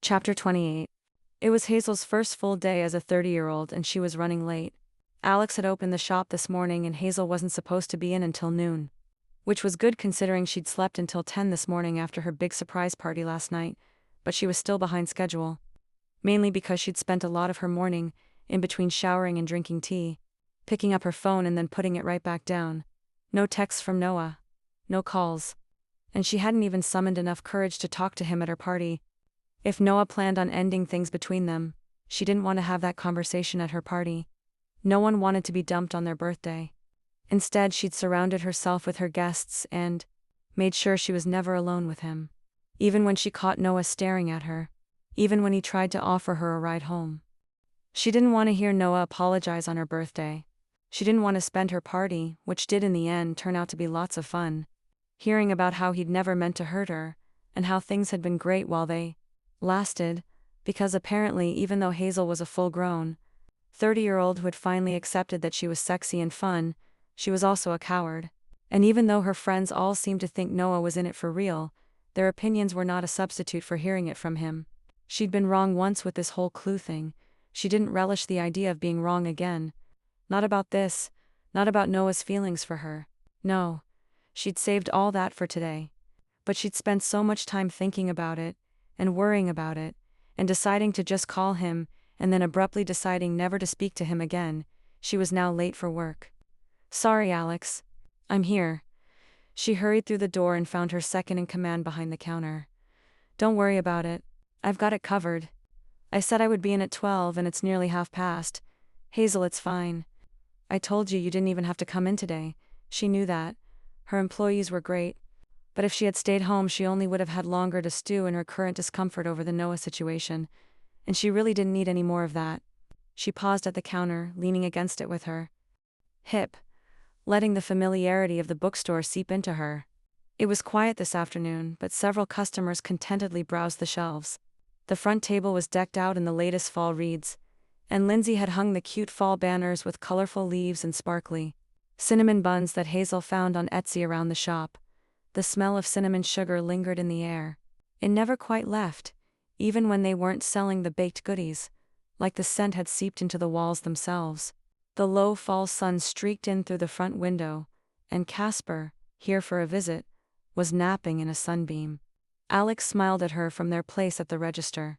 Chapter 28. It was Hazel's first full day as a 30-year-old and she was running late. Alex had opened the shop this morning and Hazel wasn't supposed to be in until noon. Which was good considering she'd slept until 10 this morning after her big surprise party last night, but she was still behind schedule. Mainly because she'd spent a lot of her morning, in between showering and drinking tea, picking up her phone and then putting it right back down. No texts from Noah. No calls. And she hadn't even summoned enough courage to talk to him at her party. If Noah planned on ending things between them, she didn't want to have that conversation at her party. No one wanted to be dumped on their birthday. Instead, she'd surrounded herself with her guests and made sure she was never alone with him. Even when she caught Noah staring at her. Even when he tried to offer her a ride home. She didn't want to hear Noah apologize on her birthday. She didn't want to spend her party, which did in the end turn out to be lots of fun, hearing about how he'd never meant to hurt her, and how things had been great while they lasted, because apparently even though Hazel was a full-grown 30-year-old who had finally accepted that she was sexy and fun, she was also a coward. And even though her friends all seemed to think Noah was in it for real, their opinions were not a substitute for hearing it from him. She'd been wrong once with this whole clue thing. She didn't relish the idea of being wrong again. Not about this, not about Noah's feelings for her. No. She'd saved all that for today. But she'd spent so much time thinking about it, and worrying about it, and deciding to just call him, and then abruptly deciding never to speak to him again. She was now late for work. Sorry, Alex. I'm here. She hurried through the door and found her second-in-command behind the counter. Don't worry about it. I've got it covered. I said I would be in at 12 and it's nearly past. Hazel, it's fine. I told you didn't even have to come in today. She knew that. Her employees were great. But if she had stayed home, she only would have had longer to stew in her current discomfort over the Noah situation. And she really didn't need any more of that. She paused at the counter, leaning against it with her hip, letting the familiarity of the bookstore seep into her. It was quiet this afternoon, but several customers contentedly browsed the shelves. The front table was decked out in the latest fall reads, and Lindsay had hung the cute fall banners with colorful leaves and sparkly cinnamon buns that Hazel found on Etsy around the shop. The smell of cinnamon sugar lingered in the air. It never quite left, even when they weren't selling the baked goodies, like the scent had seeped into the walls themselves. The low fall sun streaked in through the front window, and Casper, here for a visit, was napping in a sunbeam. Alex smiled at her from their place at the register.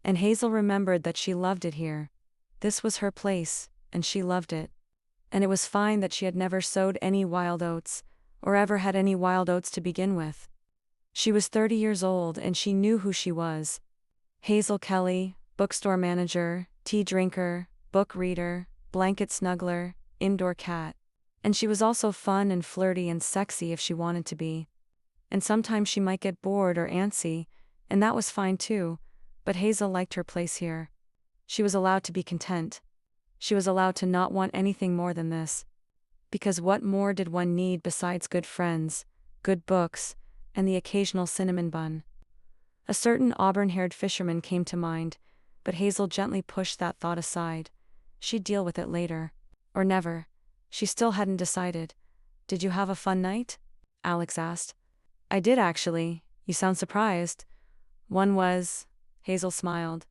And Hazel remembered that she loved it here. This was her place, and she loved it. And it was fine that she had never sowed any wild oats, or ever had any wild oats to begin with. She was 30 years old and she knew who she was. Hazel Kelly, bookstore manager, tea drinker, book reader, blanket snuggler, indoor cat. And she was also fun and flirty and sexy if she wanted to be. And sometimes she might get bored or antsy, and that was fine too, but Hazel liked her place here. She was allowed to be content. She was allowed to not want anything more than this. Because what more did one need besides good friends, good books, and the occasional cinnamon bun? A certain auburn-haired fisherman came to mind, but Hazel gently pushed that thought aside. She'd deal with it later. Or never. She still hadn't decided. Did you have a fun night? Alex asked. I did actually. You sound surprised. One was. Hazel smiled.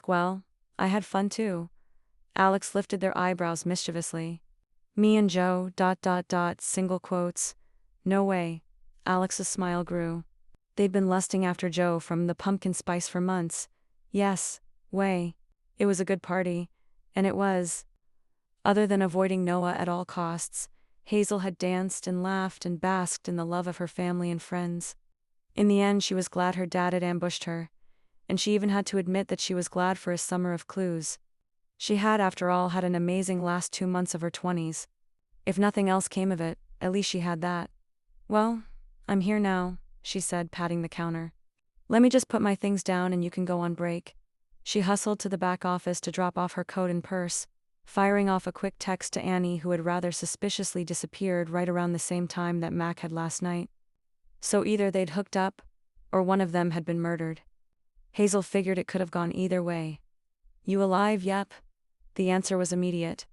Well, I had fun too. Alex lifted their eyebrows mischievously. Me and Joe, ... single quotes. No way. Alex's smile grew. They'd been lusting after Joe from the pumpkin spice for months. Yes, way. It was a good party. And it was. Other than avoiding Noah at all costs, Hazel had danced and laughed and basked in the love of her family and friends. In the end, she was glad her dad had ambushed her. And she even had to admit that she was glad for his summer of clues. She had, after all, had an amazing last 2 months of her 20s. If nothing else came of it, at least she had that. Well, I'm here now, she said, patting the counter. Let me just put my things down and you can go on break. She hustled to the back office to drop off her coat and purse, firing off a quick text to Annie, who had rather suspiciously disappeared right around the same time that Mac had last night. So either they'd hooked up, or one of them had been murdered. Hazel figured it could have gone either way. You alive? Yep. The answer was immediate.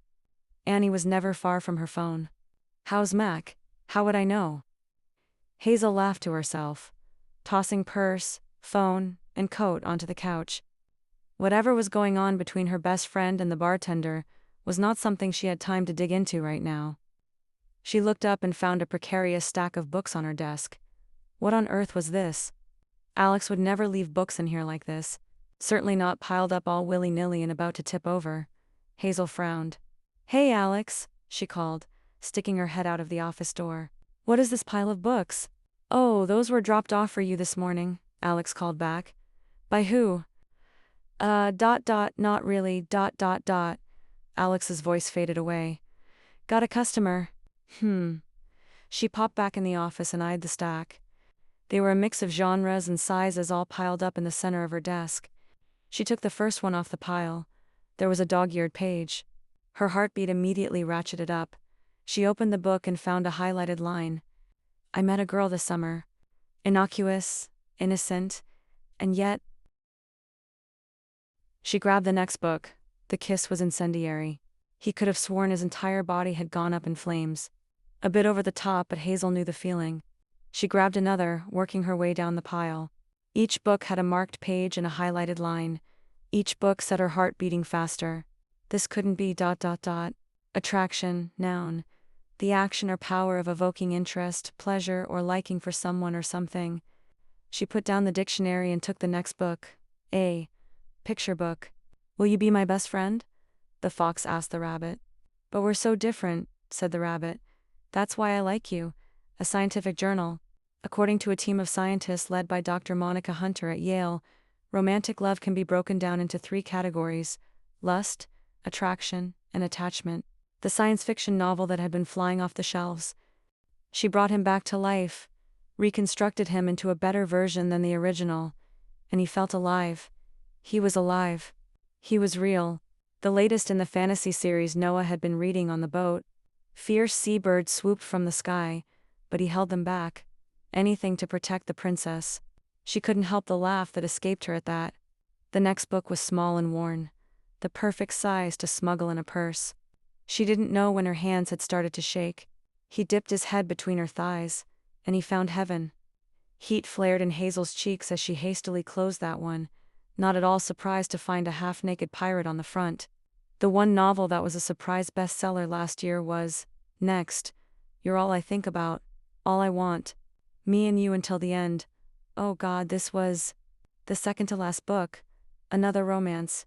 Annie was never far from her phone. How's Mac? How would I know? Hazel laughed to herself, tossing purse, phone, and coat onto the couch. Whatever was going on between her best friend and the bartender was not something she had time to dig into right now. She looked up and found a precarious stack of books on her desk. What on earth was this? Alex would never leave books in here like this. Certainly not piled up all willy-nilly and about to tip over. Hazel frowned. "Hey, Alex," she called, sticking her head out of the office door. "What is this pile of books?" "Oh, those were dropped off for you this morning," Alex called back. "By who?" Not really, Alex's voice faded away. "Got a customer." She popped back in the office and eyed the stack. They were a mix of genres and sizes all piled up in the center of her desk. She took the first one off the pile. There was a dog-eared page. Her heartbeat immediately ratcheted up. She opened the book and found a highlighted line. "I met a girl this summer. Innocuous, innocent, and yet..." She grabbed the next book. The kiss was incendiary. He could have sworn his entire body had gone up in flames. A bit over the top, but Hazel knew the feeling. She grabbed another, working her way down the pile. Each book had a marked page and a highlighted line. Each book set her heart beating faster. This couldn't be ... Attraction, noun. The action or power of evoking interest, pleasure, or liking for someone or something. She put down the dictionary and took the next book. A picture book. "Will you be my best friend?" the fox asked the rabbit. "But we're so different," said the rabbit. "That's why I like you." A scientific journal. According to a team of scientists led by Dr. Monica Hunter at Yale, romantic love can be broken down into 3 categories: lust, attraction, and attachment. The science fiction novel that had been flying off the shelves. She brought him back to life, reconstructed him into a better version than the original, and he felt alive. He was alive. He was real. The latest in the fantasy series Noah had been reading on the boat. Fierce seabirds swooped from the sky, but he held them back. Anything to protect the princess. She couldn't help the laugh that escaped her at that. The next book was small and worn. The perfect size to smuggle in a purse. She didn't know when her hands had started to shake. He dipped his head between her thighs, and he found heaven. Heat flared in Hazel's cheeks as she hastily closed that one, not at all surprised to find a half-naked pirate on the front. The one novel that was a surprise bestseller last year was Next. You're all I think about, all I want. Me and you until the end. Oh God, this was the second to last book. Another romance.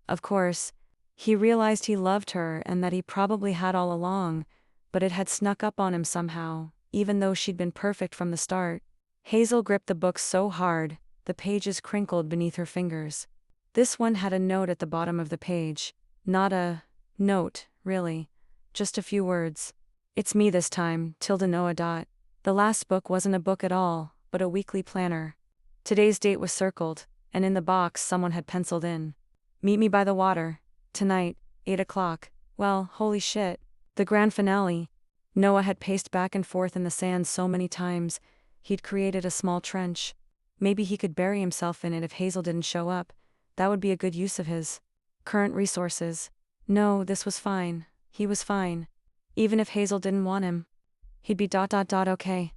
Of course, he realized he loved her and that he probably had all along, but it had snuck up on him somehow, even though she'd been perfect from the start. Hazel gripped the book so hard, the pages crinkled beneath her fingers. This one had a note at the bottom of the page. Not a note, really. Just a few words. "It's me this time, Noah. The last book wasn't a book at all, but a weekly planner. Today's date was circled, and in the box someone had penciled in. Meet me by the water. Tonight, 8 o'clock. Well, holy shit. The grand finale. Noah had paced back and forth in the sand so many times, he'd created a small trench. Maybe he could bury himself in it if Hazel didn't show up. That would be a good use of his current resources. No, this was fine. He was fine. Even if Hazel didn't want him. He'd be ... okay.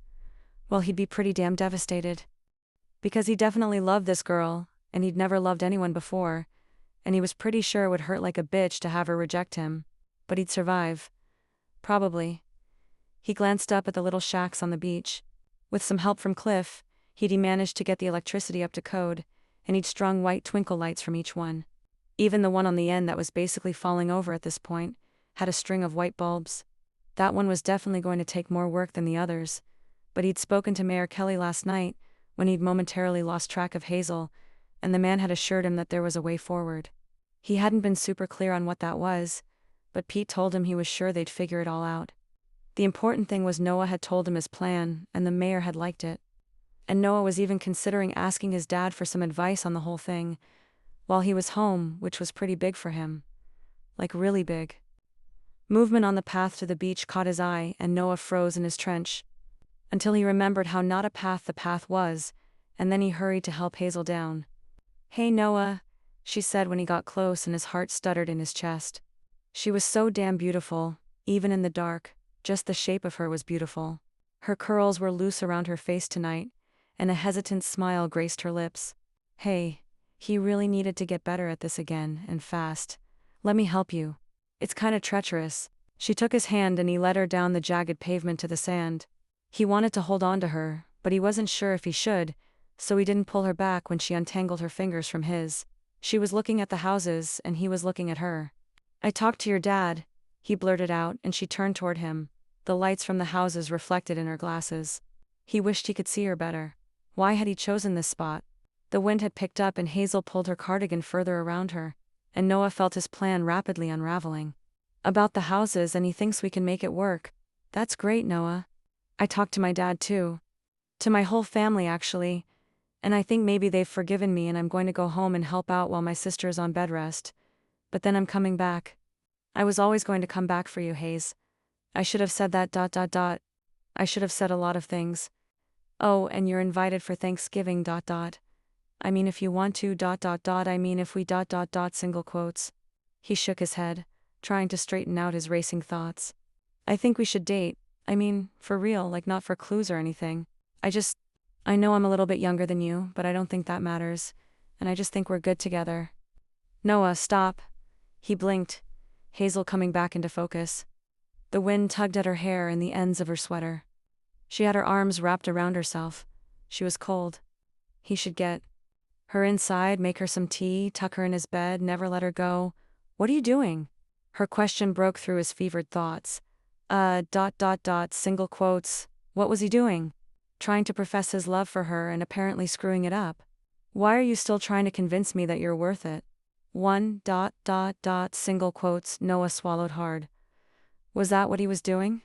Well, he'd be pretty damn devastated. Because he definitely loved this girl, and he'd never loved anyone before, and he was pretty sure it would hurt like a bitch to have her reject him. But he'd survive. Probably. He glanced up at the little shacks on the beach. With some help from Cliff, he'd managed to get the electricity up to code, and he'd strung white twinkle lights from each one. Even the one on the end that was basically falling over at this point had a string of white bulbs. That one was definitely going to take more work than the others, but he'd spoken to Mayor Kelly last night, when he'd momentarily lost track of Hazel, and the man had assured him that there was a way forward. He hadn't been super clear on what that was, but Pete told him he was sure they'd figure it all out. The important thing was Noah had told him his plan, and the mayor had liked it. And Noah was even considering asking his dad for some advice on the whole thing, while he was home, which was pretty big for him. Like really big. Movement on the path to the beach caught his eye, and Noah froze in his trench. Until he remembered how not a path the path was, and then he hurried to help Hazel down. "Hey Noah," she said when he got close and his heart stuttered in his chest. She was so damn beautiful, even in the dark, just the shape of her was beautiful. Her curls were loose around her face tonight, and a hesitant smile graced her lips. Hey, he really needed to get better at this again, and fast. Let me help you. It's kinda treacherous. She took his hand and he led her down the jagged pavement to the sand. He wanted to hold on to her, but he wasn't sure if he should, so he didn't pull her back when she untangled her fingers from his. She was looking at the houses, and he was looking at her. I talked to your dad, he blurted out, and she turned toward him, the lights from the houses reflected in her glasses. He wished he could see her better. Why had he chosen this spot? The wind had picked up and Hazel pulled her cardigan further around her, and Noah felt his plan rapidly unraveling. About the houses, and he thinks we can make it work. That's great, Noah. I talked to my dad too. To my whole family, actually. And I think maybe they've forgiven me and I'm going to go home and help out while my sister is on bed rest. But then I'm coming back. I was always going to come back for you, Hayes. I should have said that. I should have said a lot of things. Oh, and you're invited for Thanksgiving. I mean if you want to. I mean if we. Single quotes. He shook his head, trying to straighten out his racing thoughts. I think we should date. I mean, for real, like not for clues or anything. I know I'm a little bit younger than you, but I don't think that matters, and I just think we're good together. Noah, stop. He blinked, Hazel coming back into focus. The wind tugged at her hair and the ends of her sweater. She had her arms wrapped around herself. She was cold. He should get her inside, make her some tea, tuck her in his bed, never let her go. What are you doing? Her question broke through his fevered thoughts. Single quotes. What was he doing? Trying to profess his love for her and apparently screwing it up. Why are you still trying to convince me that you're worth it? Single quotes. Noah swallowed hard. Was that what he was doing?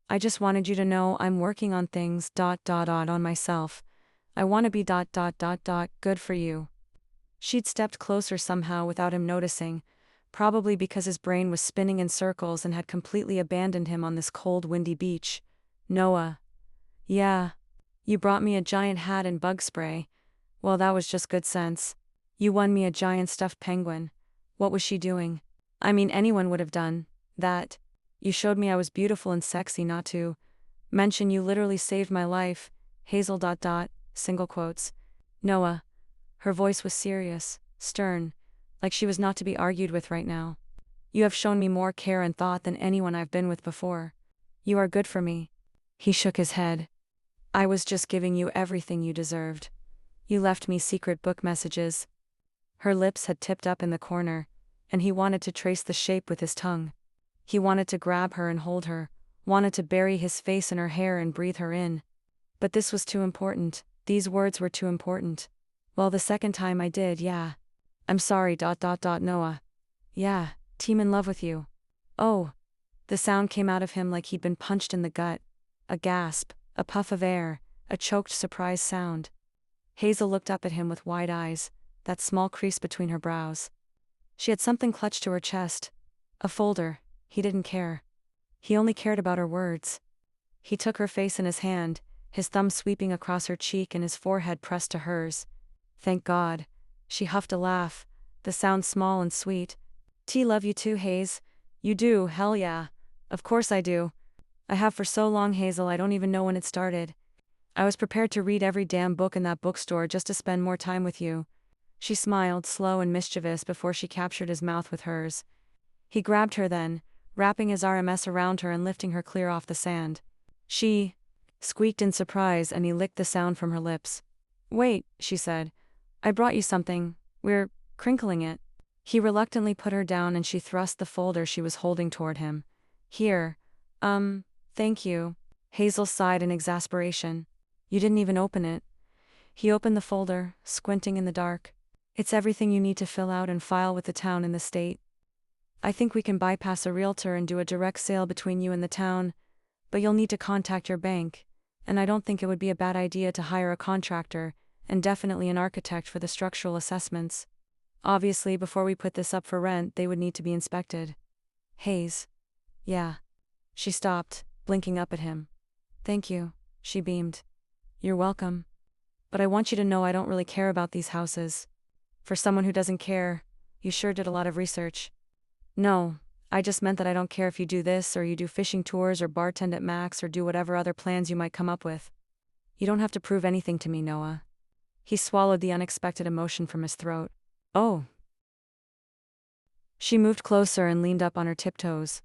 I just wanted you to know I'm working on things. On myself. I want to be. Good for you. She'd stepped closer somehow without him noticing, probably because his brain was spinning in circles and had completely abandoned him on this cold, windy beach. Noah. Yeah. You brought me a giant hat and bug spray. Well, that was just good sense. You won me a giant stuffed penguin. What was she doing? I mean, anyone would have done that. You showed me I was beautiful and sexy, not to mention you literally saved my life. Hazel. Single quotes. Noah. Her voice was serious, stern, like she was not to be argued with right now. You have shown me more care and thought than anyone I've been with before. You are good for me. He shook his head. I was just giving you everything you deserved. You left me secret book messages. Her lips had tipped up in the corner, and he wanted to trace the shape with his tongue. He wanted to grab her and hold her, wanted to bury his face in her hair and breathe her in. But this was too important. These words were too important. Well, the second time I did, yeah. I'm sorry. Noah. Yeah, team in love with you. Oh. The sound came out of him like he'd been punched in the gut. A gasp, a puff of air, a choked surprise sound. Hazel looked up at him with wide eyes, that small crease between her brows. She had something clutched to her chest. A folder. He didn't care. He only cared about her words. He took her face in his hand, his thumb sweeping across her cheek and his forehead pressed to hers. Thank God. She huffed a laugh, the sound small and sweet. Love you too, Hayes. You do, hell yeah. Of course I do. I have for so long, Hazel, I don't even know when it started. I was prepared to read every damn book in that bookstore just to spend more time with you. She smiled, slow and mischievous, before she captured his mouth with hers. He grabbed her then, wrapping his RMS around her and lifting her clear off the sand. She squeaked in surprise and he licked the sound from her lips. Wait, she said. I brought you something. We're crinkling it. He reluctantly put her down and she thrust the folder she was holding toward him. Here. Thank you. Hazel sighed in exasperation. You didn't even open it. He opened the folder, squinting in the dark. It's everything you need to fill out and file with the town and the state. I think we can bypass a realtor and do a direct sale between you and the town, but you'll need to contact your bank, and I don't think it would be a bad idea to hire a contractor, and definitely an architect for the structural assessments. Obviously, before we put this up for rent, they would need to be inspected. Hayes. Yeah. She stopped, blinking up at him. Thank you, she beamed. You're welcome. But I want you to know I don't really care about these houses. For someone who doesn't care, you sure did a lot of research. No, I just meant that I don't care if you do this or you do fishing tours or bartend at Max or do whatever other plans you might come up with. You don't have to prove anything to me, Noah. He swallowed the unexpected emotion from his throat. Oh. She moved closer and leaned up on her tiptoes.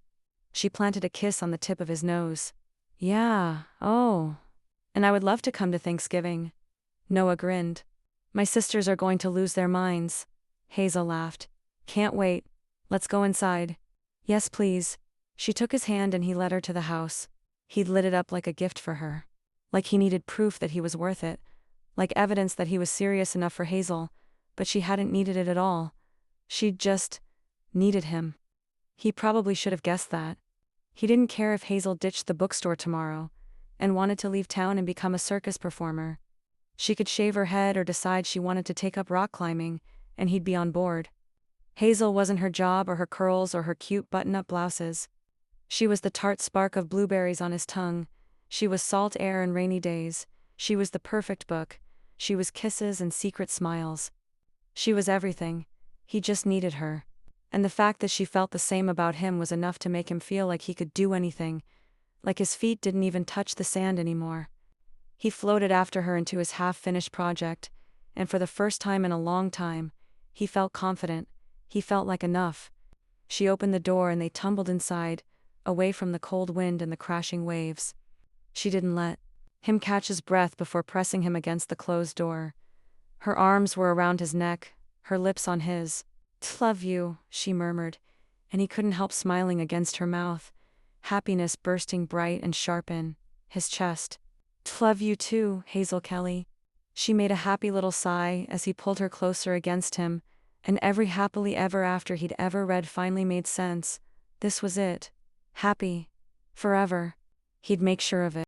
She planted a kiss on the tip of his nose. Yeah, oh. And I would love to come to Thanksgiving. Noah grinned. My sisters are going to lose their minds. Hazel laughed. Can't wait. Let's go inside. Yes, please. She took his hand and he led her to the house. He'd lit it up like a gift for her. Like he needed proof that he was worth it. Like evidence that he was serious enough for Hazel, but she hadn't needed it at all. She'd just needed him. He probably should have guessed that. He didn't care if Hazel ditched the bookstore tomorrow and wanted to leave town and become a circus performer. She could shave her head or decide she wanted to take up rock climbing, and he'd be on board. Hazel wasn't her job or her curls or her cute button-up blouses. She was the tart spark of blueberries on his tongue. She was salt air and rainy days. She was the perfect book. She was kisses and secret smiles. She was everything. He just needed her. And the fact that she felt the same about him was enough to make him feel like he could do anything, like his feet didn't even touch the sand anymore. He floated after her into his half-finished project, and for the first time in a long time, he felt confident. He felt like enough. She opened the door and they tumbled inside, away from the cold wind and the crashing waves. She didn't let him catch his breath before pressing him against the closed door. Her arms were around his neck, her lips on his. "Love you," she murmured, and he couldn't help smiling against her mouth, happiness bursting bright and sharp in his chest. "Love you too, Hazel Kelly." She made a happy little sigh as he pulled her closer against him, and every happily ever after he'd ever read finally made sense. This was it. Happy. Forever. He'd make sure of it.